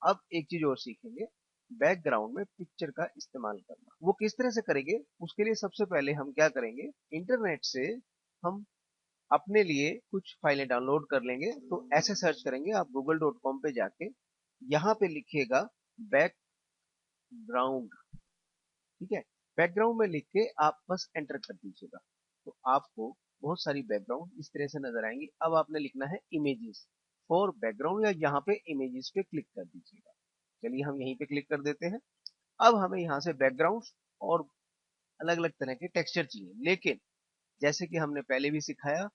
अब एक चीज और सीखेंगे, बैकग्राउंड में पिक्चर का इस्तेमाल करना। वो किस तरह से करेंगे, उसके लिए सबसे पहले हम क्या करेंगे, इंटरनेट से हम अपने लिए कुछ फाइलें डाउनलोड कर लेंगे। तो ऐसे सर्च करेंगे आप google.com पे जाके, यहाँ पे लिखिएगा बैकग्राउंड, ठीक है। बैकग्राउंड में लिख के आप बस एंटर कर दीजिएगा, तो आपको बहुत सारी बैकग्राउंड इस तरह से नजर आएंगी। अब आपने लिखना है इमेजेस फॉर बैकग्राउंड, या यहाँ पे इमेजेस पे क्लिक कर दीजिएगा। चलिए हम यहीं पे क्लिक कर देते हैं। अब हमें यहाँ से बैकग्राउंड और अलग अलग तरह के टेक्सचर चाहिए, लेकिन जैसे कि हमने पहले भी सिखाया,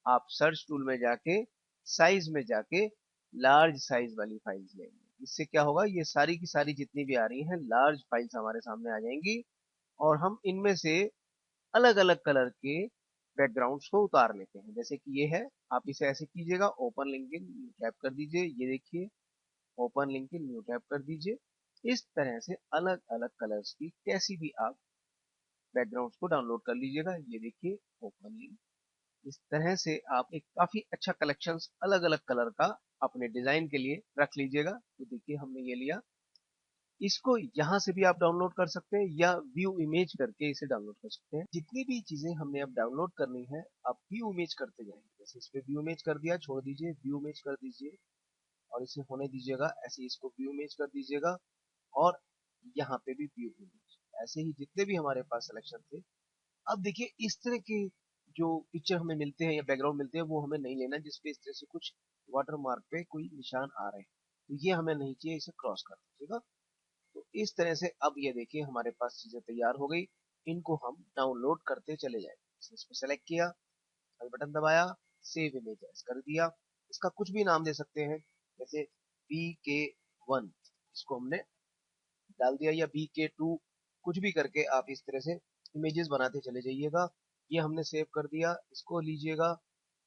आप सर्च टूल में जाके साइज में जाके लार्ज साइज वाली फाइल्स लेंगे। इससे क्या होगा, ये सारी की सारी जितनी भी आ रही हैं लार्ज फाइल्स हमारे सामने आ जाएंगी, और हम इनमें से अलग अलग कलर के बैकग्राउंड्स को उतार लेते हैं। जैसे कि ये है, आप इसे ऐसे कीजिएगा, open link in new tab कर दीजिए, ये देखिए open link in new tab कर दीजिए। इस तरह से अलग अलग कलर्स की कैसी भी आप बैकग्राउंड्स को डाउनलोड कर लीजिएगा। ये देखिए ओपन लिंक, इस तरह से आप एक काफी अच्छा कलेक्शंस अलग अलग कलर का अपने डिजाइन के लिए रख लीजिएगा। तो देखिए हमने ये लिया, इसको यहाँ से भी आप डाउनलोड कर सकते हैं या व्यू इमेज करके इसे डाउनलोड कर सकते हैं। जितनी भी चीजें हमने अब डाउनलोड करनी है, आप व्यू इमेज करते जाएंगे। जैसे इस पे व्यू इमेज कर दिया, छोड़ दीजिए, व्यू इमेज कर दीजिए और इसे होने दीजिएगा ऐसे, इसको व्यू इमेज कर दीजिएगा और यहाँ पे भी व्यू इमेज। ऐसे ही जितने भी हमारे पास सिलेक्शन थे। अब देखिए इस तरह के जो पिक्चर हमें मिलते हैं या बैकग्राउंड मिलते हैं, वो हमें नहीं लेना जिसपे इस तरह से कुछ वाटर मार्क पे कोई निशान आ रहे हैं, तो ये हमें नहीं चाहिए, इसे क्रॉस कर दीजिएगा। तो इस तरह से अब ये देखिए हमारे पास चीजें तैयार हो गई। इनको हम डाउनलोड करते चले जाएंगे। इस पर सेलेक्ट किया, बटन दबाया, सेव इमेज एज कर दिया। इसका कुछ भी नाम दे सकते हैं, जैसे BK1 इसको हमने डाल दिया, या BK2, कुछ भी करके आप इस तरह से इमेजेस बनाते चले जाइएगा। ये हमने सेव कर दिया, इसको लीजिएगा,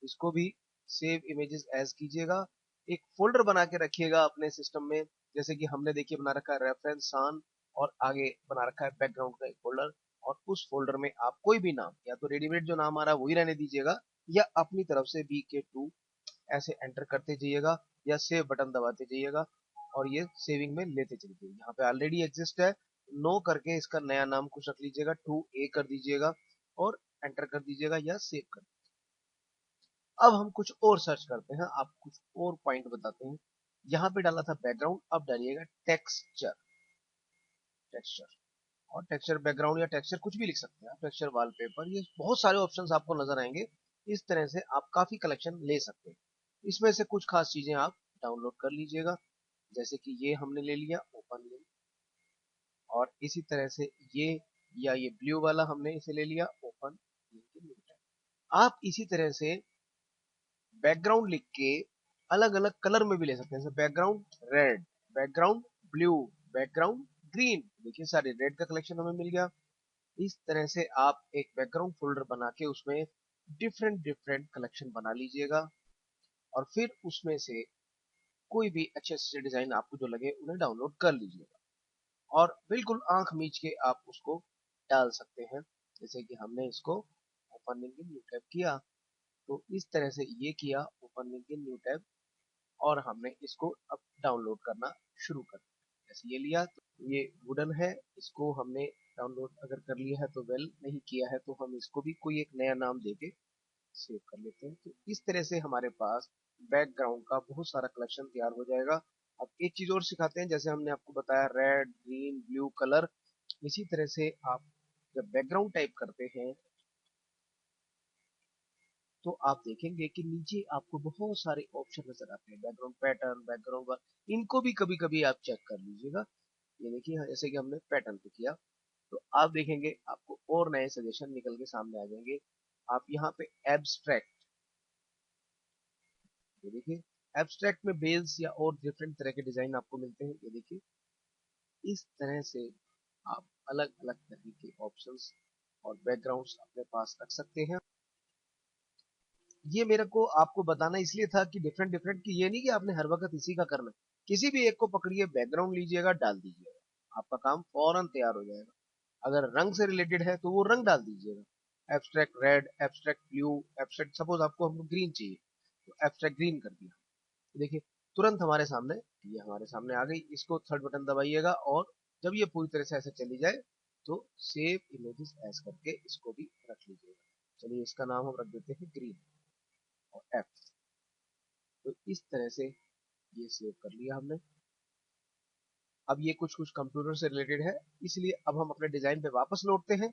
इसको भी सेव इमेजेस एज कीजिएगा। एक फोल्डर बना के रखिएगा अपने सिस्टम में, जैसे कि हमने देखिए बना रखा है रेफरेंस सान, और आगे बना रखा है बैकग्राउंड का एक फोल्डर। और उस फोल्डर में आप कोई भी नाम, या तो रेडीमेड जो नाम आ रहा है वही रहने दीजिएगा, या अपनी तरफ से BK2 ऐसे एंटर करते जाइएगा या सेव बटन दबाते जाइएगा, और ये सेविंग में लेते चलिए। यहाँ पे ऑलरेडी एग्जिस्ट है, नो करके इसका नया नाम कुछ रख लीजिएगा, 2A कर दीजिएगा और एंटर कर दीजिएगा या सेव कर दीजिएगा। अब हम कुछ और सर्च करते हैं, आप कुछ और पॉइंट बताते हैं। यहाँ पे डाला था बैकग्राउंड, अब डालिएगा टेक्सचर। टेक्सचर और टेक्सचर बैकग्राउंड या टेक्सचर कुछ भी लिख सकते हैं आप, टेक्सचर वॉलपेपर, ये बहुत सारे ऑप्शंस आपको नजर आएंगे। इस तरह से आप काफी कलेक्शन ले सकते हैं। इसमें से कुछ खास चीजें आप डाउनलोड कर लीजिएगा, जैसे कि ये हमने ले लिया ओपन लिंक, और इसी तरह से ये, या ये ब्लू वाला हमने इसे ले लिया ओपन लिंक। आप इसी तरह से बैकग्राउंड लिख के अलग अलग कलर में भी ले सकते हैं, जैसे background red, background blue, background green. देखिए सारे रेड का कलेक्शन हमें मिल गया। इस तरह से आप एक बैकग्राउंड फोल्डर बना के उसमें डिफरेंट डिफरेंट कलेक्शन बना लीजिएगा, और फिर उसमें से कोई भी अच्छे अच्छे डिजाइन आपको जो लगे उन्हें डाउनलोड कर लीजिएगा, और बिल्कुल आंख मीच के आप उसको डाल सकते हैं। जैसे कि हमने इसको open link in new tab किया, तो इस तरह से ये किया open link in new tab, और हमने इसको अब डाउनलोड करना शुरू कर दिया। जैसे ये लिया, तो ये वुडन है, इसको हमने डाउनलोड अगर कर लिया है तो वेल, नहीं किया है तो हम इसको भी कोई एक नया नाम देके सेव कर लेते हैं। तो इस तरह से हमारे पास बैकग्राउंड का बहुत सारा कलेक्शन तैयार हो जाएगा। अब एक चीज और सिखाते हैं, जैसे हमने आपको बताया रेड ग्रीन ब्लू कलर, इसी तरह से आप जब बैकग्राउंड टाइप करते हैं तो आप देखेंगे कि नीचे आपको बहुत सारे ऑप्शन नजर आते हैं, बैकग्राउंड पैटर्न, बैकग्राउंड वर्क, इनको भी कभी कभी आप चेक कर लीजिएगा। ये देखिए जैसे कि हमने पैटर्न पे किया, तो आप देखेंगे आपको और नए सजेशन निकल के सामने आ जाएंगे। आप यहाँ पे एब्स्ट्रैक्ट, ये देखिए एब्स्ट्रैक्ट में बेल्स या और डिफरेंट तरह के डिजाइन आपको मिलते हैं। ये देखिए इस तरह से आप अलग अलग तरह के ऑप्शंस और बैकग्राउंड्स अपने पास रख सकते हैं। ये मेरे को आपको बताना इसलिए था कि डिफरेंट डिफरेंट की, ये नहीं कि आपने हर वक्त इसी का करना, किसी भी एक को पकड़िए, बैकग्राउंड लीजिएगा, डाल दीजिएगा, आपका काम फौरन तैयार हो जाएगा। अगर रंग से रिलेटेड है तो वो रंग डाल दीजिएगा, abstract red, abstract blue, abstract, suppose आपको हमको ग्रीन चाहिए तो एब्स्ट्रैक्ट ग्रीन कर दिया। देखिए तुरंत हमारे सामने, ये हमारे सामने आ गई। इसको थर्ड बटन दबाइएगा और जब ये पूरी तरह से ऐसे चली जाए तो सेव इमेजेस एज करके इसको भी रख लीजिएगा। चलिए इसका नाम हम रख देते हैं ग्रीन और एफ। तो इस तरह से ये सेव कर लिया हमने। अब ये कुछ कुछ कंप्यूटर से रिलेटेड है, इसलिए अब हम अपने डिजाइन पे वापस लौटते हैं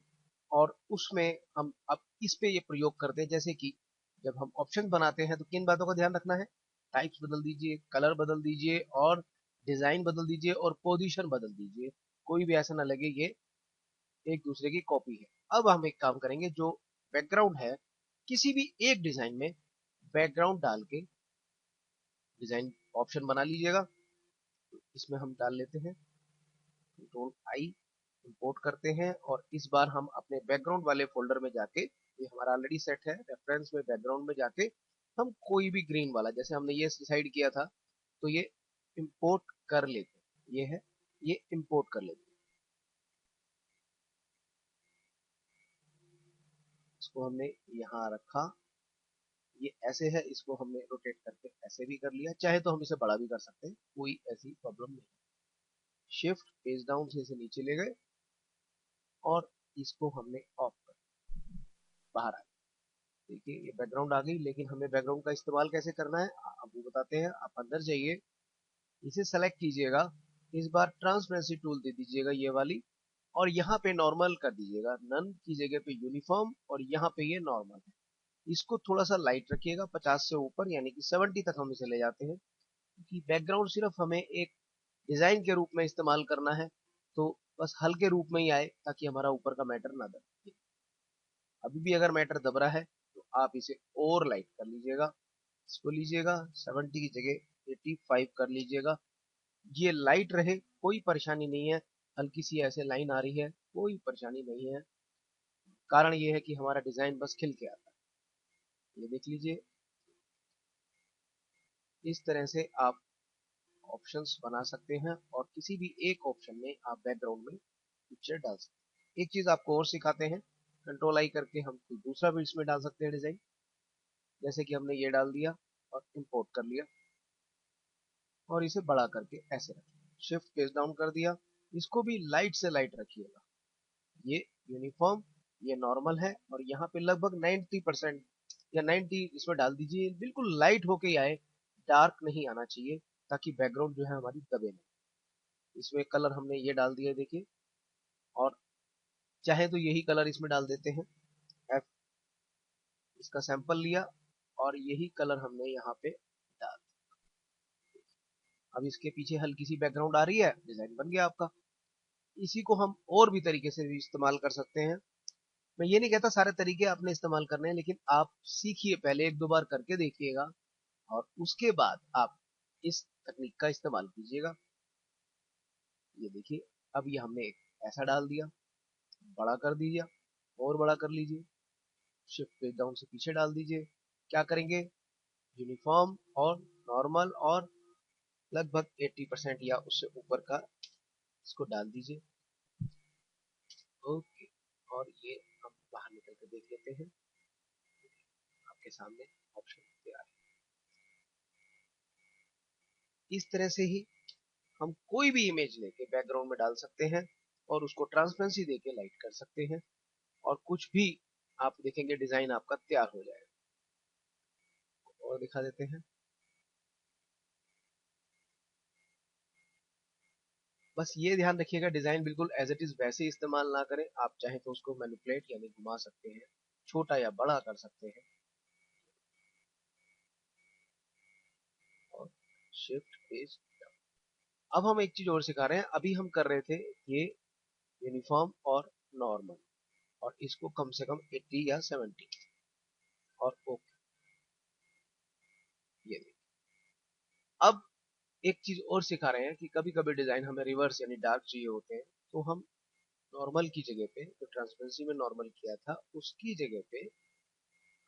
और उसमें हम अब इस पे ये प्रयोग करते हैं। जैसे कि जब हम ऑप्शन बनाते हैं तो किन बातों का ध्यान रखना है, टाइप्स बदल दीजिए, कलर बदल दीजिए और डिजाइन बदल दीजिए और पोजीशन बदल दीजिए। कोई भी ऐसा ना लगे ये एक दूसरे की कॉपी है। अब हम एक काम करेंगे, जो बैकग्राउंड है किसी भी एक डिजाइन में बैकग्राउंड डाल के डिजाइन ऑप्शन बना लीजिएगा। इसमें हम डाल लेते हैं कंट्रोल आई, इंपोर्ट करते हैं और इस बार हम अपने बैकग्राउंड वाले फोल्डर में जाके, ये हमारा ऑलरेडी सेट है रेफरेंस में, बैकग्राउंड में जाके हम कोई भी ग्रीन वाला, जैसे हमने ये डिसाइड किया था, तो ये इंपोर्ट कर लेते हैं। ये है, ये इंपोर्ट कर लेते हैं। इसको हमने यहाँ रखा, ये ऐसे है, इसको हमने रोटेट करके ऐसे भी कर लिया, चाहे तो हम इसे बड़ा भी कर सकते हैं, कोई ऐसी प्रॉब्लम नहीं। शिफ्ट पेज डाउन से इसे नीचे ले गए और इसको हमने ऑफ कर, बाहर आ। देखिए ये बैकग्राउंड आ गई, लेकिन हमें बैकग्राउंड का इस्तेमाल कैसे करना है आपको बताते हैं। आप अंदर जाइए, इसे सेलेक्ट कीजिएगा, इस बार ट्रांसपेरेंसी टूल दे दीजिएगा ये वाली, और यहाँ पे नॉर्मल कर दीजिएगा, नन की जगह पे यूनिफॉर्म, और यहाँ पे ये नॉर्मल है। इसको थोड़ा सा लाइट रखिएगा, 50 से ऊपर, यानी कि 70 तक हम इसे ले जाते हैं, क्योंकि बैकग्राउंड सिर्फ हमें एक डिजाइन के रूप में इस्तेमाल करना है, तो बस हल्के रूप में ही आए ताकि हमारा ऊपर का मैटर ना दबे। अभी भी अगर मैटर दब रहा है तो आप इसे और लाइट कर लीजिएगा, इसको लीजिएगा 70 की जगह 85 कर लीजिएगा। ये लाइट रहे, कोई परेशानी नहीं है। हल्की सी ऐसे लाइन आ रही है, कोई परेशानी नहीं है, कारण ये है कि हमारा डिजाइन बस खिल के आता है। ये देख लीजिए, इस तरह से आप ऑप्शंस बना सकते हैं और किसी भी एक ऑप्शन में आप बैकग्राउंड में पिक्चर डाल सकते हैं। एक चीज आपको और सिखाते हैं, कंट्रोल आई करके हम कोई दूसरा भी इसमें डाल सकते हैं डिजाइन। जैसे कि हमने ये डाल दिया और इंपोर्ट कर लिया और इसे बड़ा करके ऐसे रखिए, शिफ्ट पेज डाउन कर दिया। इसको भी लाइट से लाइट रखिएगा, ये यूनिफॉर्म, ये नॉर्मल है, और यहाँ पे लगभग 90% या 90 इसमें डाल दीजिए, बिल्कुल लाइट होके ही आए, डार्क नहीं आना चाहिए, ताकि बैकग्राउंड जो है हमारी दबे नहीं। इसमें कलर हमने ये डाल दिया देखिए, और चाहे तो यही कलर इसमें डाल देते हैं, एफ, इसका सैंपल लिया और यही कलर हमने यहाँ पे डाल। अब इसके पीछे हल्की सी बैकग्राउंड आ रही है, डिजाइन बन गया आपका। इसी को हम और भी तरीके से भी इस्तेमाल कर सकते हैं। मैं ये नहीं कहता सारे तरीके आपने इस्तेमाल करने हैं, लेकिन आप सीखिए, पहले एक दो बार करके देखिएगा और उसके बाद आप इस तकनीक का इस्तेमाल कीजिएगा। ये देखिए, अब ये हमने एक ऐसा डाल दिया, बड़ा कर दीजिए और बड़ा कर लीजिए, शिफ्ट पेज डाउन से पीछे डाल दीजिए। क्या करेंगे, यूनिफॉर्म और नॉर्मल और लगभग 80% या उससे ऊपर का इसको डाल दीजिए। ओके, और ये हम बाहर निकल कर देख लेते हैं, आपके सामने ऑप्शन तैयार है। इस तरह से ही हम कोई भी इमेज लेके बैकग्राउंड में डाल सकते हैं और उसको ट्रांसपेरेंसी देके लाइट कर सकते हैं, और कुछ भी आप देखेंगे डिजाइन आपका तैयार हो जाएगा। और दिखा देते हैं, बस ये ध्यान रखिएगा डिजाइन बिल्कुल एज इट इज वैसे इस्तेमाल ना करें। आप चाहे तो उसको मैनिपुलेट यानी घुमा सकते हैं, छोटा या बड़ा कर सकते हैं, और शिफ्ट पेज। अब हम एक चीज और सिखा रहे हैं, अभी हम कर रहे थे ये यूनिफॉर्म और नॉर्मल, और इसको कम से कम 80 या 70, और ओके। ये अब एक चीज और सिखा रहे हैं कि कभी कभी डिजाइन हमें रिवर्स यानी डार्क चाहिए होते हैं, तो हम नॉर्मल की जगह पे, जो ट्रांसपेरेंसी में नॉर्मल किया था उसकी जगह पे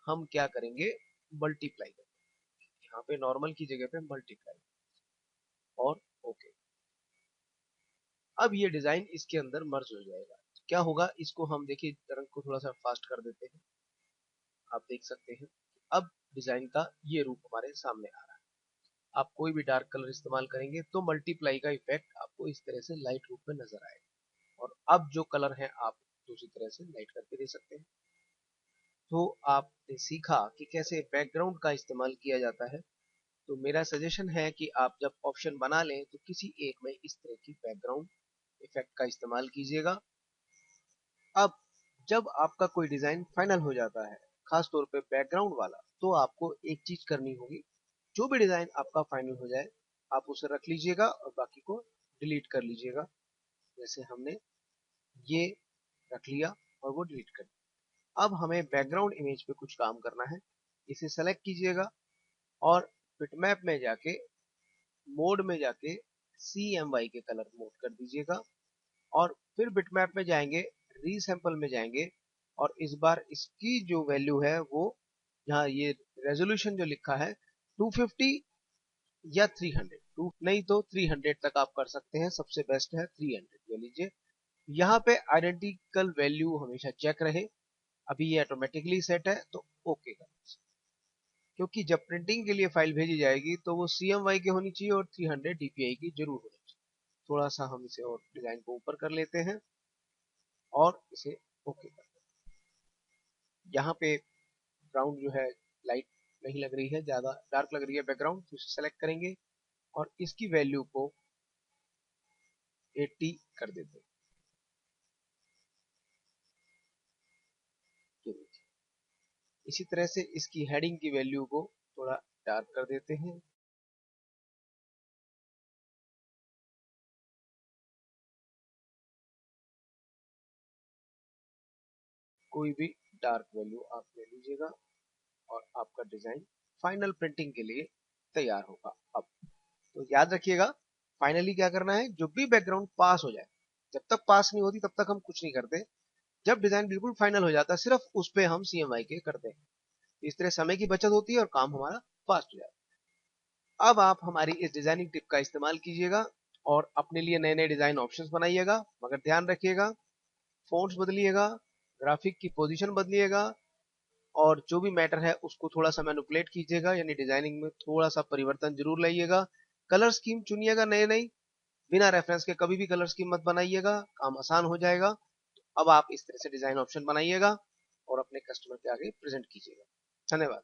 हम क्या करेंगे, मल्टीप्लाई करेंगे। यहाँ पे नॉर्मल की जगह पे मल्टीप्लाई और ओके। अब ये डिजाइन इसके अंदर मर्ज हो जाएगा। क्या होगा, इसको हम देखिए रंग को थोड़ा सा फास्ट कर देते हैं, आप देख सकते हैं अब डिजाइन का ये रूप हमारे सामने आ रहा है। आप कोई भी डार्क कलर इस्तेमाल करेंगे तो मल्टीप्लाई का इफेक्ट आपको इस तरह से लाइट रूप में नजर आएगा। और अब जो कलर है आप दूसरी तरह से लाइट करके दे सकते हैं। तो आपने सीखा कि कैसे बैकग्राउंड का इस्तेमाल किया जाता है। तो मेरा सजेशन है कि आप जब ऑप्शन बना लें तो किसी एक में इस तरह की बैकग्राउंड इफेक्ट का इस्तेमाल कीजिएगा। अब जब आपका कोई डिजाइन फाइनल हो जाता है, खास तौर पे बैकग्राउंड वाला, तो आपको एक चीज करनी होगी। जो भी डिजाइन आपका फाइनल हो जाए आप उसे रख लीजिएगा और बाकी को डिलीट कर लीजिएगा। जैसे हमने ये रख लिया और वो डिलीट कर दिया। अब हमें बैकग्राउंड इमेज पे कुछ काम करना है। इसे सेलेक्ट कीजिएगा और बिटमैप में जाके मोड में जाके CMY के कलर मोड कर दीजिएगा और फिर बिटमैप में जाएंगे, रीसैंपल में जाएंगे और इस बार इसकी जो वैल्यू है वो यहाँ ये रेजोल्यूशन जो लिखा है 250 या 300, टू नहीं तो 300 तक आप कर सकते हैं, सबसे बेस्ट है 300 ले लीजिए। यहाँ पे आइडेंटिकल वैल्यू हमेशा चेक रहे। अभी ये ऑटोमेटिकली सेट है तो ओके कर दीजिए, क्योंकि जब प्रिंटिंग के लिए फाइल भेजी जाएगी तो वो CMY की होनी चाहिए और 300 DPI की जरूर होनी चाहिए। थोड़ा सा हम इसे और डिजाइन को ऊपर कर लेते हैं और इसे ओके कर देते हैं। यहाँ पे बैकग्राउंड जो है लाइट नहीं लग रही है, ज्यादा डार्क लग रही है बैकग्राउंड, तो इसे सेलेक्ट करेंगे और इसकी वैल्यू को 80 कर देते हैं। इसी तरह से इसकी हेडिंग की वैल्यू को थोड़ा डार्क कर देते हैं। कोई भी डार्क वैल्यू आप ले लीजिएगा और आपका डिजाइन फाइनल प्रिंटिंग के लिए तैयार होगा। अब तो याद रखिएगा, फाइनली क्या करना है, जो भी बैकग्राउंड पास हो जाए, जब तक पास नहीं होती तब तक हम कुछ नहीं करते। जब डिजाइन बिल्कुल फाइनल हो जाता है सिर्फ उस पे हम CMY के करते हैं। इस तरह समय की बचत होती है और काम हमारा फास्ट हो जाता है। अब आप हमारी इस डिजाइनिंग टिप का इस्तेमाल कीजिएगा और अपने लिए नए नए डिजाइन ऑप्शंस बनाइएगा, मगर ध्यान रखिएगा फोन्ट्स बदलिएगा, ग्राफिक की पोजीशन बदलिएगा और जो भी मैटर है उसको थोड़ा सा मैनिपुलेट कीजिएगा, यानी डिजाइनिंग में थोड़ा सा परिवर्तन जरूर लाइएगा। कलर स्कीम चुनिएगा नए नए, बिना रेफरेंस के कभी भी कलर स्कीम मत बनाइएगा, काम आसान हो जाएगा। अब आप इस तरह से डिजाइन ऑप्शन बनाइएगा और अपने कस्टमर के आगे प्रेजेंट कीजिएगा। धन्यवाद।